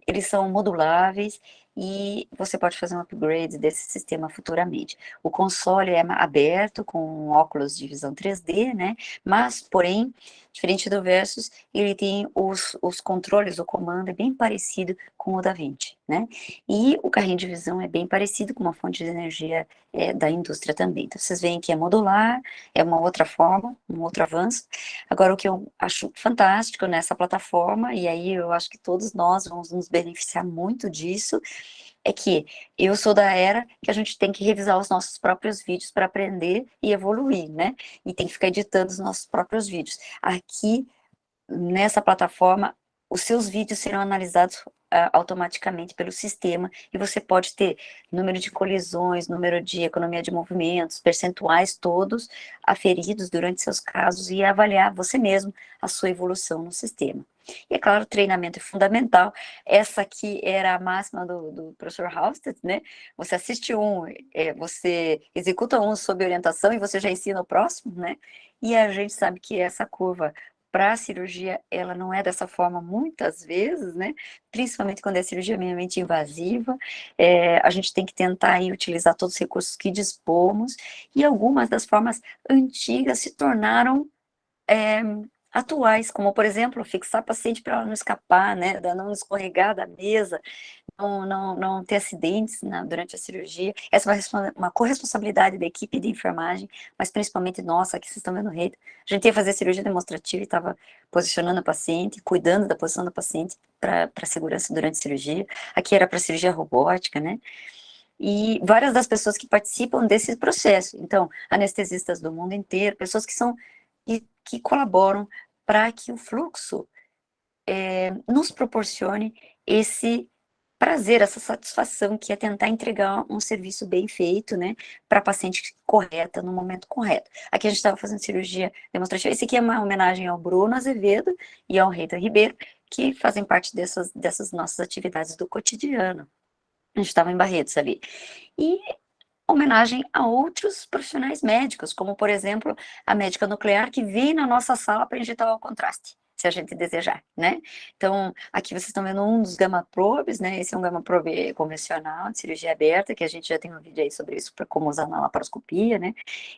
Eles são moduláveis e você pode fazer um upgrade desse sistema futuramente. O console é aberto com óculos de visão 3D, né? Mas, porém, diferente do Versus, ele tem os controles, o comando é bem parecido com o da Vinci, né? E o carrinho de visão é bem parecido com uma fonte de energia da indústria também. Então, vocês veem que é modular, é uma outra forma, um outro avanço. Agora, o que eu acho fantástico nessa plataforma, e aí eu acho que todos nós vamos nos beneficiar muito disso, é que eu sou da era que a gente tem que revisar os nossos próprios vídeos para aprender e evoluir, né? E tem que ficar editando os nossos próprios vídeos. Aqui, nessa plataforma, os seus vídeos serão analisados automaticamente pelo sistema e você pode ter número de colisões, número de economia de movimentos, percentuais todos aferidos durante seus casos e avaliar você mesmo a sua evolução no sistema. E é claro, o treinamento é fundamental. Essa aqui era a máxima do professor Halstead, né? Você assiste você executa um sob orientação e você já ensina o próximo, né? E a gente sabe que essa curva para a cirurgia, ela não é dessa forma muitas vezes, né? Principalmente quando é cirurgia minimamente invasiva, a gente tem que tentar aí utilizar todos os recursos que dispomos, e algumas das formas antigas se tornaram atuais, como, por exemplo, fixar a paciente para ela não escapar, né, não escorregar da mesa, não ter acidentes durante a cirurgia. Essa é uma corresponsabilidade da equipe de enfermagem, mas principalmente nossa, que vocês estão vendo o rei. A gente ia fazer cirurgia demonstrativa e estava posicionando a paciente, cuidando da posição da paciente para segurança durante a cirurgia. Aqui era para cirurgia robótica, né? E várias das pessoas que participam desse processo. Então, anestesistas do mundo inteiro, pessoas que colaboram para que o fluxo nos proporcione esse prazer, essa satisfação, que é tentar entregar um serviço bem feito, né, para a paciente correta, no momento correto. Aqui a gente estava fazendo cirurgia demonstrativa, esse aqui é uma homenagem ao Bruno Azevedo e ao Reita Ribeiro, que fazem parte dessas nossas atividades do cotidiano. A gente estava em Barretos ali. E homenagem a outros profissionais médicos, como, por exemplo, a médica nuclear que vem na nossa sala para injetar o contraste, se a gente desejar, né? Então, aqui vocês estão vendo um dos gamma probes, né? Esse é um gamma probe convencional, de cirurgia aberta, que a gente já tem um vídeo aí sobre isso, para como usar na laparoscopia, né?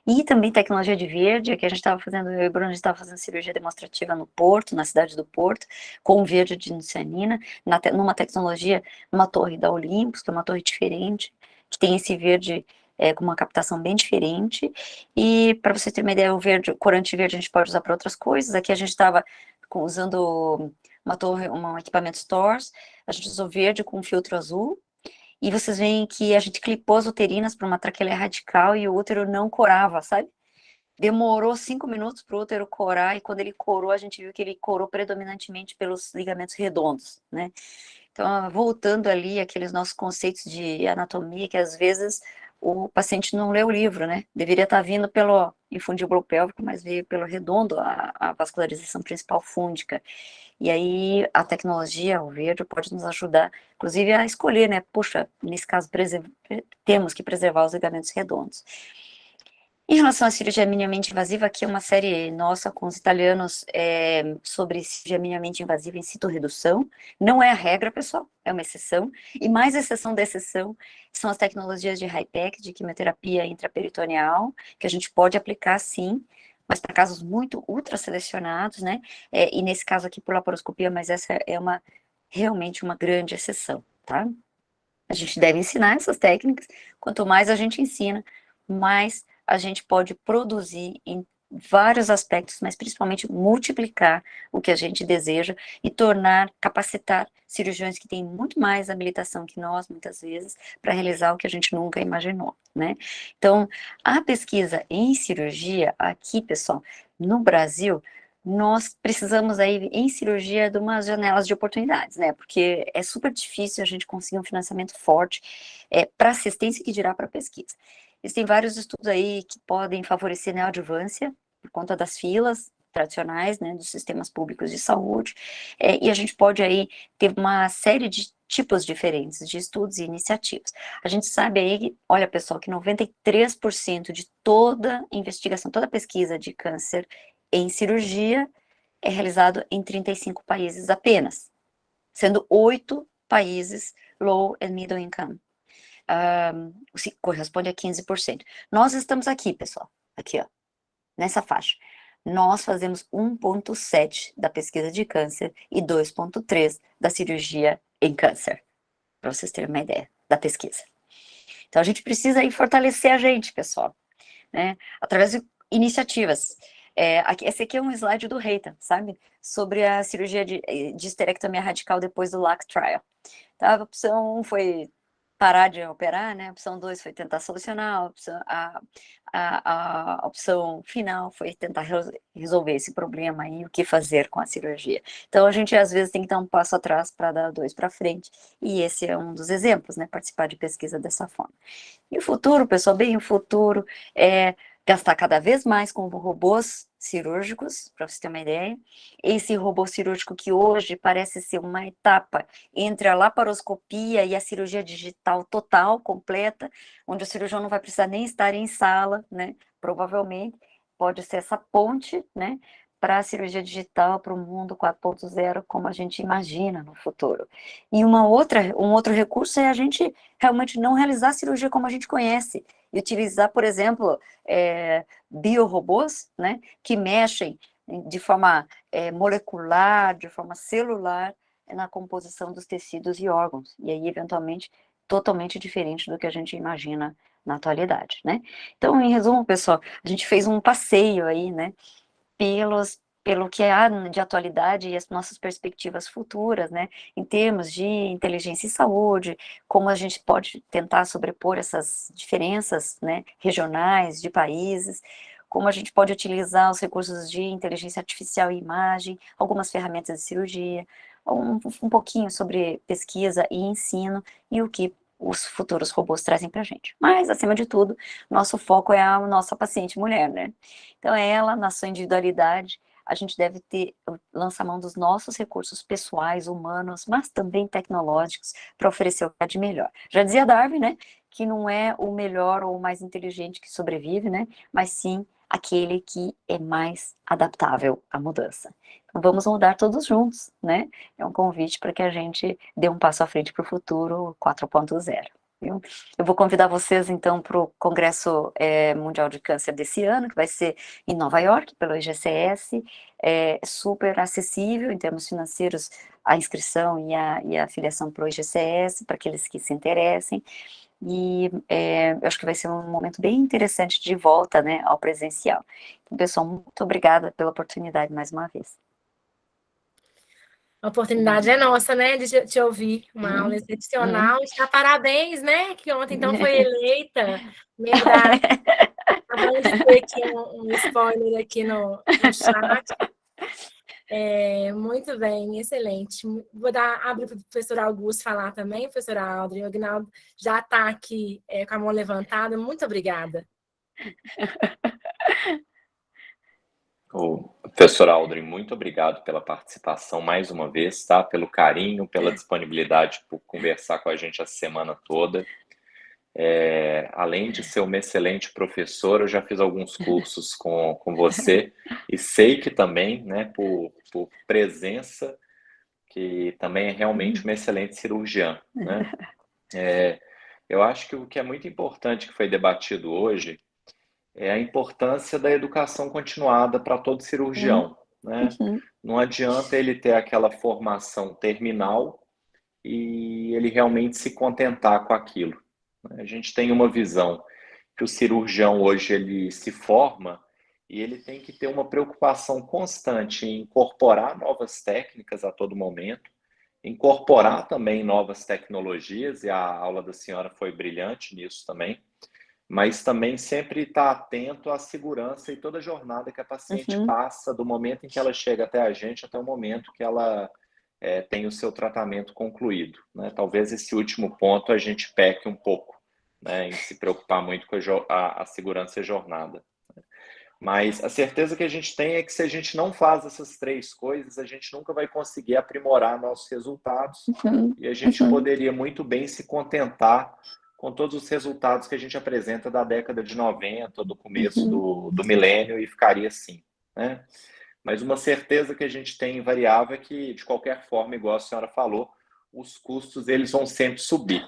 E também tecnologia de verde, aqui a gente estava fazendo, eu e o Bruno, a gente estava fazendo cirurgia demonstrativa no Porto, na cidade do Porto, com verde de nucianina, numa tecnologia, numa torre da Olympus, que é uma torre diferente, que tem esse verde com uma captação bem diferente, e para você ter uma ideia, o corante verde a gente pode usar para outras coisas. Aqui a gente estava usando um equipamento Stores, a gente usou verde com filtro azul, e vocês veem que a gente clipou as uterinas para uma traqueia radical e o útero não corava, sabe? Demorou 5 minutos para o útero corar, e quando ele corou, a gente viu que ele corou predominantemente pelos ligamentos redondos, né? Então, voltando ali aqueles nossos conceitos de anatomia, que às vezes o paciente não lê o livro, né? Deveria estar vindo pelo infundíbulo pélvico, mas veio pelo redondo, a vascularização principal fúndica. E aí a tecnologia, o verde, pode nos ajudar, inclusive, a escolher, né? Puxa, nesse caso, temos que preservar os ligamentos redondos. Em relação à cirurgia minimamente invasiva, aqui é uma série nossa com os italianos sobre cirurgia minimamente invasiva em citorredução. Não é a regra, pessoal, é uma exceção. E mais exceção da exceção são as tecnologias de HIPEC, de quimioterapia intraperitoneal, que a gente pode aplicar sim, mas para casos muito ultra selecionados, né? E nesse caso aqui por laparoscopia, mas essa é realmente uma grande exceção, tá? A gente deve ensinar essas técnicas, quanto mais a gente ensina, mais a gente pode produzir em vários aspectos, mas principalmente multiplicar o que a gente deseja e capacitar cirurgiões que têm muito mais habilitação que nós, muitas vezes, para realizar o que a gente nunca imaginou, né? Então, a pesquisa em cirurgia, aqui, pessoal, no Brasil, nós precisamos aí, em cirurgia, de umas janelas de oportunidades, né? Porque é super difícil a gente conseguir um financiamento forte para assistência, que dirá para pesquisa. Existem vários estudos aí que podem favorecer a neoadjuvância, por conta das filas tradicionais, né, dos sistemas públicos de saúde, e a gente pode aí ter uma série de tipos diferentes de estudos e iniciativas. A gente sabe aí, olha pessoal, que 93% de toda investigação, toda pesquisa de câncer em cirurgia é realizado em 35 países apenas, sendo 8 países low and middle income. Corresponde a 15%. Nós estamos aqui, pessoal, aqui, ó, nessa faixa. Nós fazemos 1,7 da pesquisa de câncer e 2,3 da cirurgia em câncer, para vocês terem uma ideia da pesquisa. Então, a gente precisa aí fortalecer a gente, pessoal, né, através de iniciativas. Esse aqui é um slide do Reita, sabe? Sobre a cirurgia de histerectomia radical depois do LAC trial. Tá? A opção 1 foi parar de operar, né? A opção 2 foi tentar solucionar, a opção final foi tentar resolver esse problema e o que fazer com a cirurgia. Então, a gente às vezes tem que dar um passo atrás para dar 2 para frente, e esse é um dos exemplos, né? Participar de pesquisa dessa forma. E o futuro, pessoal, bem, o futuro é gastar cada vez mais com robôs cirúrgicos, para você ter uma ideia. Esse robô cirúrgico que hoje parece ser uma etapa entre a laparoscopia e a cirurgia digital total, completa, onde o cirurgião não vai precisar nem estar em sala, né? Provavelmente pode ser essa ponte, né? Para a cirurgia digital, para o mundo 4.0, como a gente imagina no futuro. E um outro recurso é a gente realmente não realizar a cirurgia como a gente conhece, e utilizar, por exemplo, biorobôs, né, que mexem de forma molecular, de forma celular, na composição dos tecidos e órgãos, e aí, eventualmente, totalmente diferente do que a gente imagina na atualidade, né? Então, em resumo, pessoal, a gente fez um passeio aí, né, pelo que há de atualidade e as nossas perspectivas futuras, né, em termos de inteligência e saúde, como a gente pode tentar sobrepor essas diferenças, né, regionais, de países, como a gente pode utilizar os recursos de inteligência artificial e imagem, algumas ferramentas de cirurgia, um pouquinho sobre pesquisa e ensino e o que os futuros robôs trazem para a gente. Mas, acima de tudo, nosso foco é a nossa paciente mulher, né? Então, ela, na sua individualidade, a gente deve lançar mão dos nossos recursos pessoais, humanos, mas também tecnológicos, para oferecer o que há de melhor. Já dizia Darwin, né, que não é o melhor ou o mais inteligente que sobrevive, né, mas sim aquele que é mais adaptável à mudança. Então, vamos mudar todos juntos, né? É um convite para que a gente dê um passo à frente para o futuro 4.0. Viu? Eu vou convidar vocês, então, para o Congresso Mundial de Câncer desse ano, que vai ser em Nova York, pelo IGCS, super acessível em termos financeiros, a inscrição e a filiação para o IGCS, para aqueles que se interessem, e eu acho que vai ser um momento bem interessante de volta, né, ao presencial. Então, pessoal, muito obrigada pela oportunidade mais uma vez. A oportunidade é nossa, né, de te ouvir, uma aula excepcional. Te dar parabéns, né, que ontem, então, foi eleita membro da... Acabamos de ter aqui um spoiler aqui no chat. Muito bem, excelente. Vou abrir para o professor Augusto falar também, professora Aldrin. O Agnaldo já está aqui com a mão levantada. Muito obrigada. Professor Aldrin, muito obrigado pela participação mais uma vez, tá? Pelo carinho, pela disponibilidade por conversar com a gente a semana toda. Além de ser uma excelente professora, eu já fiz alguns cursos com você e sei que também, né, por presença, que também é realmente uma excelente cirurgiã, né? Eu acho que o que é muito importante que foi debatido hoje é a importância da educação continuada para todo cirurgião, né? Não adianta ele ter aquela formação terminal e ele realmente se contentar com aquilo. A gente tem uma visão que o cirurgião hoje ele se forma e ele tem que ter uma preocupação constante em incorporar novas técnicas a todo momento, incorporar também novas tecnologias, e a aula da senhora foi brilhante nisso também, mas também sempre estar atento à segurança e toda a jornada que a paciente passa, do momento em que ela chega até a gente, até o momento que ela tem o seu tratamento concluído, né? Talvez esse último ponto a gente peque um pouco, né, em se preocupar muito com a segurança e a jornada. Mas a certeza que a gente tem é que se a gente não faz essas três coisas, a gente nunca vai conseguir aprimorar nossos resultados e a gente poderia muito bem se contentar com todos os resultados que a gente apresenta da década de 90, do começo do milênio, e ficaria assim, né? Mas uma certeza que a gente tem invariável é que, de qualquer forma, igual a senhora falou, os custos eles vão sempre subir.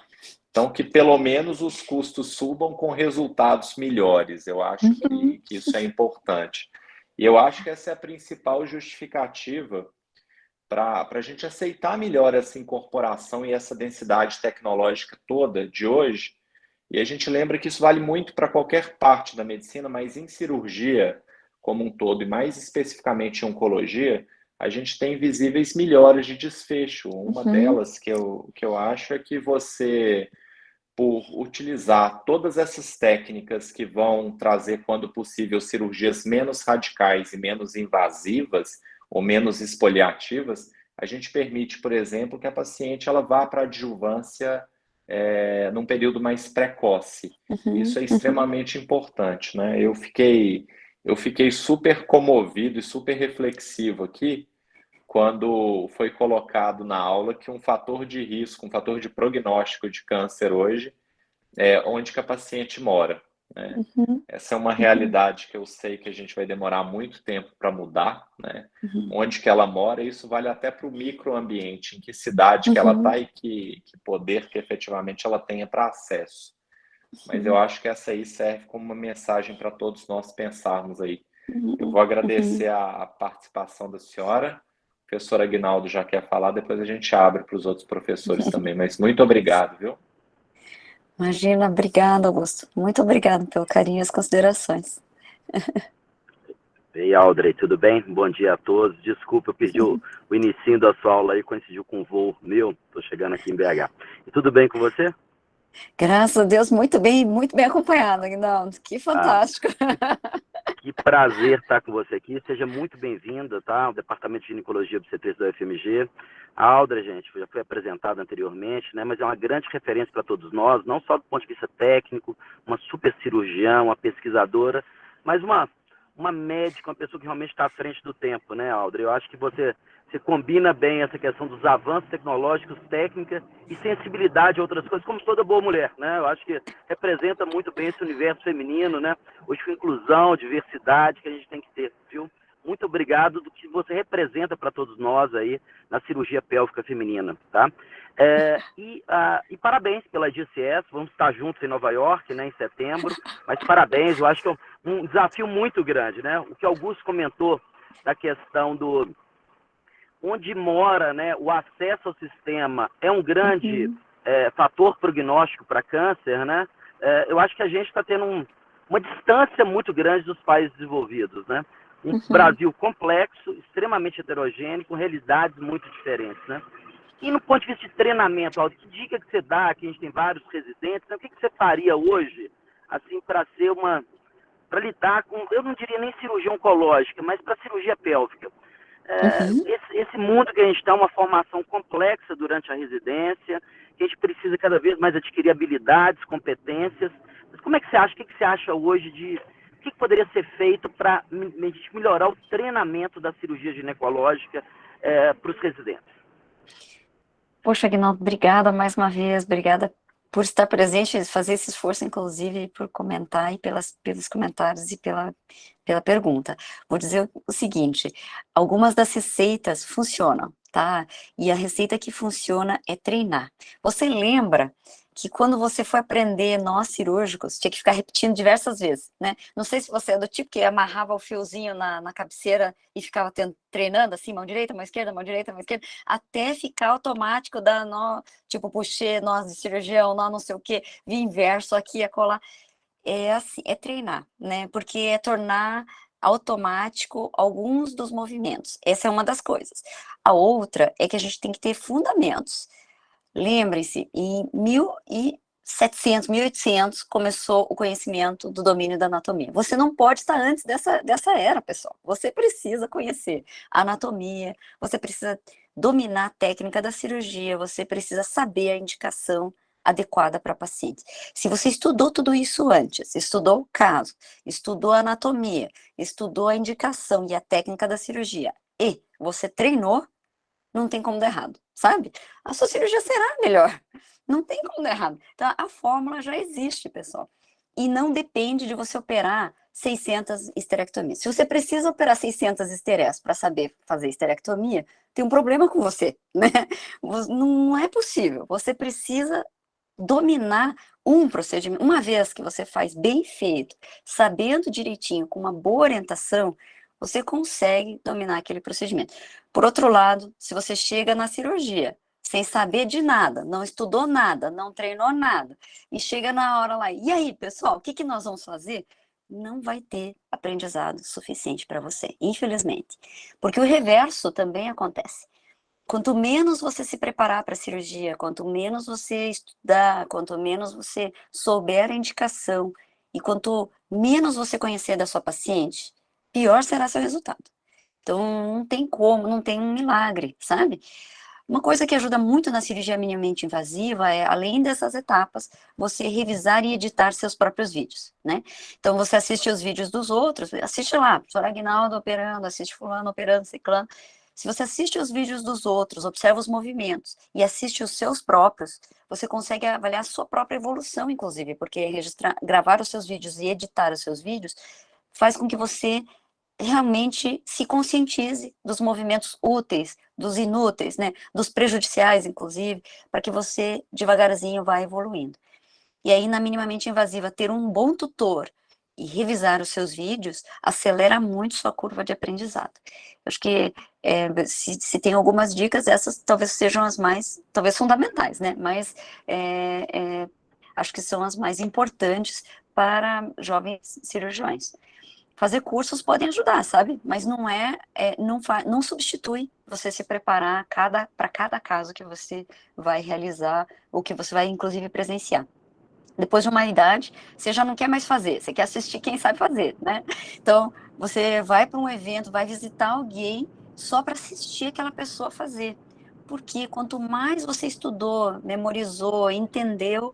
Então, que pelo menos os custos subam com resultados melhores. Eu acho que isso é importante. E eu acho que essa é a principal justificativa para a gente aceitar melhor essa incorporação e essa densidade tecnológica toda de hoje. E a gente lembra que isso vale muito para qualquer parte da medicina, mas em cirurgia como um todo, e mais especificamente em oncologia, a gente tem visíveis melhoras de desfecho. Uma delas que eu acho é que você, por utilizar todas essas técnicas que vão trazer, quando possível, cirurgias menos radicais e menos invasivas ou menos exfoliativas, a gente permite, por exemplo, que a paciente ela vá para a adjuvância num período mais precoce. Isso é extremamente importante, né? Eu fiquei super comovido e super reflexivo aqui quando foi colocado na aula que um fator de risco, um fator de prognóstico de câncer hoje é onde que a paciente mora, né? Essa é uma realidade que eu sei que a gente vai demorar muito tempo para mudar, né? Onde que ela mora, isso vale até para o microambiente, em que cidade que ela está e que poder que efetivamente ela tenha para acesso. Mas eu acho que essa aí serve como uma mensagem para todos nós pensarmos aí. Eu vou agradecer a participação da senhora. O professor Aguinaldo já quer falar, depois a gente abre para os outros professores também, mas muito obrigado, viu? Imagina, obrigada, Augusto. Muito obrigada pelo carinho e as considerações. Ei, Audrey, tudo bem? Bom dia a todos. Desculpa, eu perdi o inicinho da sua aula aí, coincidiu com um voo meu. Estou chegando aqui em BH. E tudo bem com você? Graças a Deus, muito bem acompanhada, Aguinaldo. Que fantástico. Que prazer estar com você aqui. Seja muito bem-vinda, tá? O Departamento de Ginecologia e Obstetrícia da UFMG. A Audrey, gente, já foi apresentada anteriormente, né? Mas é uma grande referência para todos nós, não só do ponto de vista técnico, uma super cirurgiã, uma pesquisadora, mas uma médica, uma pessoa que realmente está à frente do tempo, né, Audrey? Eu acho que você combina bem essa questão dos avanços tecnológicos, técnica e sensibilidade a outras coisas, como toda boa mulher, né? Eu acho que representa muito bem esse universo feminino, né? Hoje com inclusão, diversidade que a gente tem que ter, viu? Muito obrigado do que você representa para todos nós aí na cirurgia pélvica feminina, tá? E parabéns pela GCS, vamos estar juntos em Nova York, né, em setembro, mas parabéns, eu acho que é um desafio muito grande, né? O que Augusto comentou da questão do onde mora, né, o acesso ao sistema é um grande fator prognóstico para câncer, né? Eu acho que a gente está tendo uma distância muito grande dos países desenvolvidos, né? Um Brasil complexo, extremamente heterogêneo, com realidades muito diferentes, né? E no ponto de vista de treinamento, Aldo, que dica que você dá, que a gente tem vários residentes, né? O que você faria hoje, assim, para lidar com, eu não diria nem cirurgia oncológica, mas para cirurgia pélvica? Esse mundo que a gente está, uma formação complexa durante a residência, que a gente precisa cada vez mais adquirir habilidades, competências. Mas como é que você acha, o que você acha hoje o que poderia ser feito para melhorar o treinamento da cirurgia ginecológica para os residentes? Poxa, Aguinaldo, obrigada mais uma vez, obrigada por estar presente, fazer esse esforço, inclusive, por comentar e pelos comentários e pela pergunta. Vou dizer o seguinte, algumas das receitas funcionam, tá? E a receita que funciona é treinar. Você lembra que quando você foi aprender nós cirúrgicos, tinha que ficar repetindo diversas vezes, né? Não sei se você é do tipo que amarrava o fiozinho na cabeceira e ficava treinando assim, mão direita, mão esquerda, mão direita, mão esquerda, até ficar automático, dar nó, tipo, puxei nós de cirurgião, nó não sei o quê, via inverso aqui, acolá. É assim, é treinar, né? Porque é tornar automático alguns dos movimentos. Essa é uma das coisas. A outra é que a gente tem que ter fundamentos. Lembre-se, em 1700, 1800 começou o conhecimento do domínio da anatomia. Você não pode estar antes dessa era, pessoal. Você precisa conhecer a anatomia, você precisa dominar a técnica da cirurgia, você precisa saber a indicação adequada para paciente. Se você estudou tudo isso antes, estudou o caso, estudou a anatomia, estudou a indicação e a técnica da cirurgia, e você treinou, não tem como dar errado, sabe? A sua cirurgia será melhor, não tem como dar errado. Então, a fórmula já existe, pessoal. E não depende de você operar 600 esterectomias. Se você precisa operar 600 esterés para saber fazer esterectomia, tem um problema com você, né? Não é possível. Você precisa dominar um procedimento. Uma vez que você faz bem feito, sabendo direitinho, com uma boa orientação, você consegue dominar aquele procedimento. Por outro lado, se você chega na cirurgia sem saber de nada, não estudou nada, não treinou nada, e chega na hora lá, e aí, pessoal, o que nós vamos fazer? Não vai ter aprendizado suficiente para você, infelizmente. Porque o reverso também acontece. Quanto menos você se preparar para a cirurgia, quanto menos você estudar, quanto menos você souber a indicação, e quanto menos você conhecer da sua paciente, pior será seu resultado. Então, não tem como, não tem um milagre, sabe? Uma coisa que ajuda muito na cirurgia minimamente invasiva é, além dessas etapas, você revisar e editar seus próprios vídeos, né? Então, você assiste os vídeos dos outros, assiste lá, professor Aguinaldo operando, assiste fulano operando, ciclano. Se você assiste os vídeos dos outros, observa os movimentos e assiste os seus próprios, você consegue avaliar a sua própria evolução, inclusive, porque gravar os seus vídeos e editar os seus vídeos faz com que você realmente se conscientize dos movimentos úteis, dos inúteis, né, dos prejudiciais, inclusive, para que você devagarzinho vá evoluindo. E aí, na minimamente invasiva, ter um bom tutor e revisar os seus vídeos acelera muito sua curva de aprendizado. Eu acho que se tem algumas dicas, essas talvez sejam as mais, talvez fundamentais, né? Mas acho que são as mais importantes para jovens cirurgiões. Fazer cursos podem ajudar, sabe? Mas não substitui você se preparar para cada caso que você vai realizar, ou que você vai, inclusive, presenciar. Depois de uma idade, você já não quer mais fazer, você quer assistir quem sabe fazer, né? Então, você vai para um evento, vai visitar alguém só para assistir aquela pessoa fazer. Porque quanto mais você estudou, memorizou, entendeu,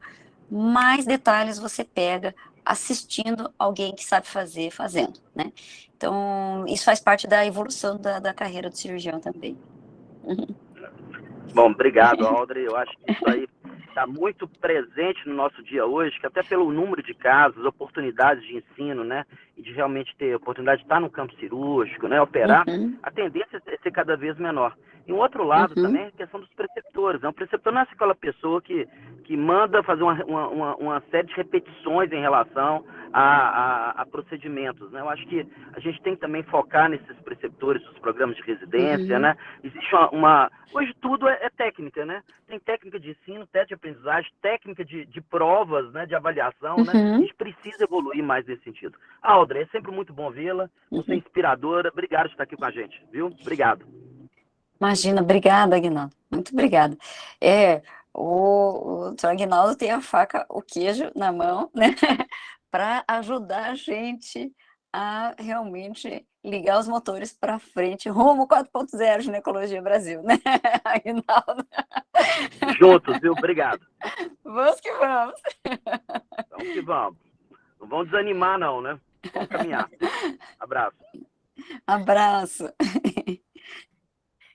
mais detalhes você pega assistindo alguém que sabe fazer, fazendo, né? Então, isso faz parte da evolução da carreira do cirurgião também. Bom, obrigado, Audrey. Eu acho que isso aí está muito presente no nosso dia hoje, que até pelo número de casos, oportunidades de ensino, né? E de realmente ter oportunidade de estar no campo cirúrgico, né? Operar, a tendência é ser cada vez menor. E um outro lado também é a questão dos preceptores. Um preceptor não é aquela pessoa que manda fazer uma série de repetições em relação a procedimentos, né? Eu acho que a gente tem que também focar nesses preceptores dos programas de residência, né? Existe hoje tudo é técnica, né? Tem técnica de ensino, técnica de aprendizagem, técnica de provas, né? De avaliação, né? A gente precisa evoluir mais nesse sentido. Audrey, é sempre muito bom vê-la, você é inspiradora, obrigado por estar aqui com a gente, viu? Obrigado. Imagina, obrigada, Aguinaldo, muito obrigada. O Dr. Aguinaldo tem a faca, o queijo na mão, né, para ajudar a gente a realmente ligar os motores para frente, rumo 4.0 Ginecologia Brasil, né, Aguinaldo? Juntos, viu? Obrigado. Vamos que vamos. Vamos que vamos. Não vamos desanimar, não, né? Vamos caminhar. Abraço. Abraço.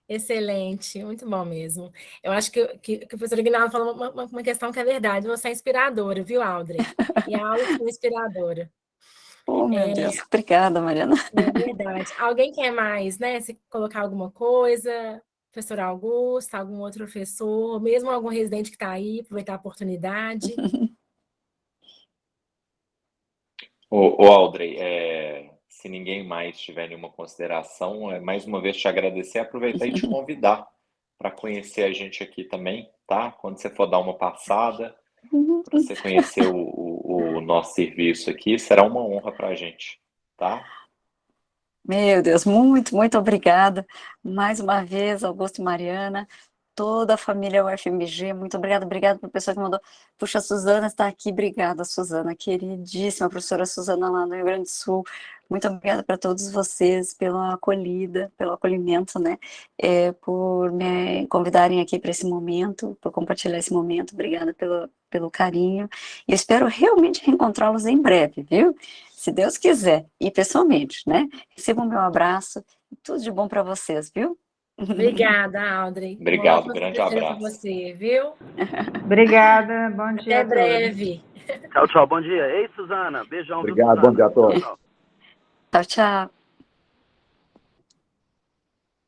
Excelente, muito bom mesmo. Eu acho que o professor Aguinaldo falou uma questão que é verdade. Você é inspiradora, viu, Audrey? E a aula foi inspiradora. Oh, meu Deus, obrigada, Mariana. É verdade. Alguém quer mais, né? Se colocar alguma coisa, professor Augusto, algum outro professor, mesmo algum residente que está aí, aproveitar a oportunidade. Ô Audrey, se ninguém mais tiver nenhuma consideração, mais uma vez te agradecer, aproveitar e te convidar para conhecer a gente aqui também, tá? Quando você for dar uma passada, para você conhecer o nosso serviço aqui, será uma honra para a gente, tá? Meu Deus, muito, muito obrigada. Mais uma vez, Augusto e Mariana, toda a família UFMG, muito obrigada, obrigada para a pessoa que mandou. Puxa, a Suzana está aqui, obrigada, Suzana, queridíssima professora Suzana lá no Rio Grande do Sul. Muito obrigada para todos vocês pela acolhida, pelo acolhimento, né? Por me convidarem aqui para esse momento, por compartilhar esse momento. Obrigada pelo carinho. E eu espero realmente reencontrá-los em breve, viu? Se Deus quiser, e pessoalmente, né? Recebam meu abraço, tudo de bom para vocês, viu? Obrigada, Audrey. Obrigado, grande abraço. Para você, viu? Obrigada, bom dia. Até breve. Tchau, tchau, bom dia. Ei, Suzana, beijão. Obrigado, viu, Suzana? bom dia a todos. Tchau. Tchau, tchau.